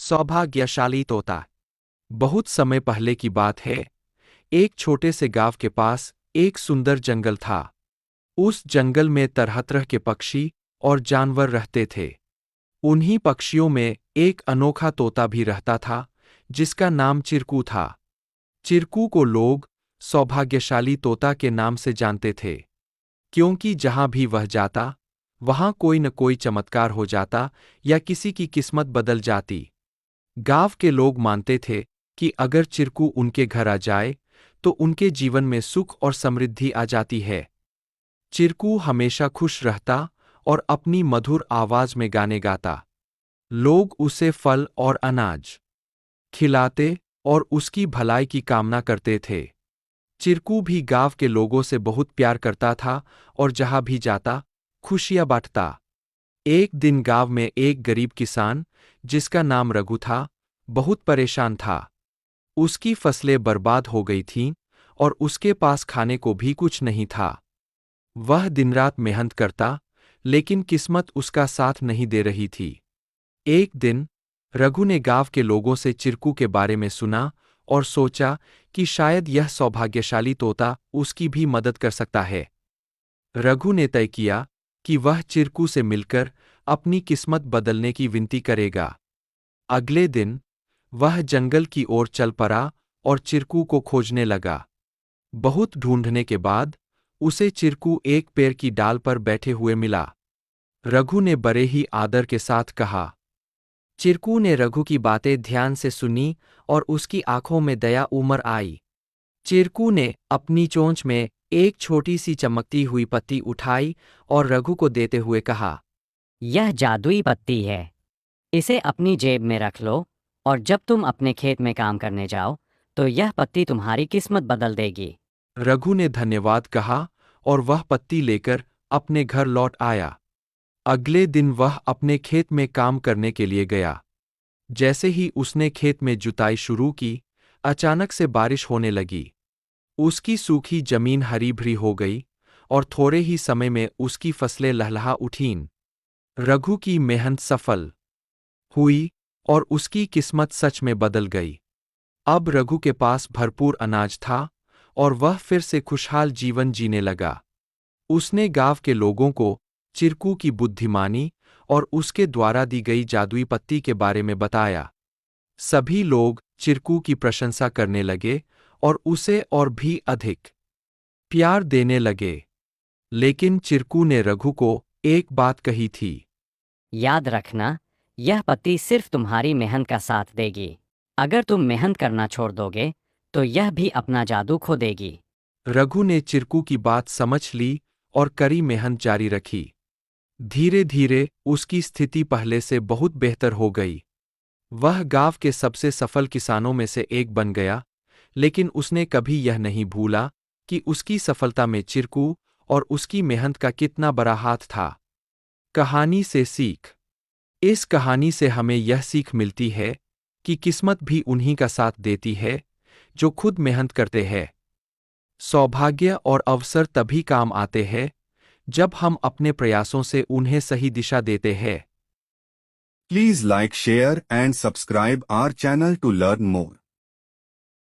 सौभाग्यशाली तोता। बहुत समय पहले की बात है। एक छोटे से गांव के पास एक सुंदर जंगल था। उस जंगल में तरह तरह के पक्षी और जानवर रहते थे। उन्हीं पक्षियों में एक अनोखा तोता भी रहता था, जिसका नाम चिरकू था। चिरकू को लोग सौभाग्यशाली तोता के नाम से जानते थे, क्योंकि जहां भी वह जाता, वहां कोई न कोई चमत्कार हो जाता या किसी की किस्मत बदल जाती। गांव के लोग मानते थे कि अगर चिरकू उनके घर आ जाए तो उनके जीवन में सुख और समृद्धि आ जाती है। चिरकू हमेशा खुश रहता और अपनी मधुर आवाज में गाने गाता। लोग उसे फल और अनाज खिलाते और उसकी भलाई की कामना करते थे। चिरकू भी गांव के लोगों से बहुत प्यार करता था और जहां भी जाता, खुशियां बांटता। एक दिन गांव में एक गरीब किसान, जिसका नाम रघु था, बहुत परेशान था। उसकी फसलें बर्बाद हो गई थीं और उसके पास खाने को भी कुछ नहीं था। वह दिन-रात मेहनत करता, लेकिन किस्मत उसका साथ नहीं दे रही थी। एक दिन रघु ने गांव के लोगों से चिरकू के बारे में सुना और सोचा कि शायद यह सौभाग्यशाली तोता उसकी भी मदद कर सकता है। रघु ने तय किया कि वह चिरकू से मिलकर अपनी किस्मत बदलने की विनती करेगा। अगले दिन वह जंगल की ओर चल पड़ा और चिरकू को खोजने लगा। बहुत ढूंढने के बाद उसे चिरकू एक पेड़ की डाल पर बैठे हुए मिला। रघु ने बड़े ही आदर के साथ कहा। चिरकू ने रघु की बातें ध्यान से सुनी और उसकी आंखों में दया उमड़ आई। चिरकू ने अपनी चोंच में एक छोटी सी चमकती हुई पत्ती उठाई और रघु को देते हुए कहा, यह जादुई पत्ती है। इसे अपनी जेब में रख लो और जब तुम अपने खेत में काम करने जाओ तो यह पत्ती तुम्हारी किस्मत बदल देगी। रघु ने धन्यवाद कहा और वह पत्ती लेकर अपने घर लौट आया। अगले दिन वह अपने खेत में काम करने के लिए गया। जैसे ही उसने खेत में जुताई शुरू की, अचानक से बारिश होने लगी। उसकी सूखी जमीन हरी भरी हो गई और थोड़े ही समय में उसकी फसलें लहलहा उठीं। रघु की मेहनत सफल हुई और उसकी किस्मत सच में बदल गई। अब रघु के पास भरपूर अनाज था और वह फिर से खुशहाल जीवन जीने लगा। उसने गांव के लोगों को चिरकू की बुद्धिमानी और उसके द्वारा दी गई जादुई पत्ती के बारे में बताया। सभी लोग चिरकू की प्रशंसा करने लगे और उसे और भी अधिक प्यार देने लगे। लेकिन चिरकू ने रघु को एक बात कही थी। याद रखना, यह पत्ती सिर्फ तुम्हारी मेहनत का साथ देगी। अगर तुम मेहनत करना छोड़ दोगे तो यह भी अपना जादू खो देगी। रघु ने चिरकू की बात समझ ली और कड़ी मेहनत जारी रखी। धीरे धीरे उसकी स्थिति पहले से बहुत बेहतर हो गई। वह गांव के सबसे सफल किसानों में से एक बन गया, लेकिन उसने कभी यह नहीं भूला कि उसकी सफलता में चिरकू और उसकी मेहनत का कितना बड़ा हाथ था। कहानी से सीख। इस कहानी से हमें यह सीख मिलती है कि किस्मत भी उन्हीं का साथ देती है जो खुद मेहनत करते हैं। सौभाग्य और अवसर तभी काम आते हैं जब हम अपने प्रयासों से उन्हें सही दिशा देते हैं। Please like, share and subscribe our channel to learn more.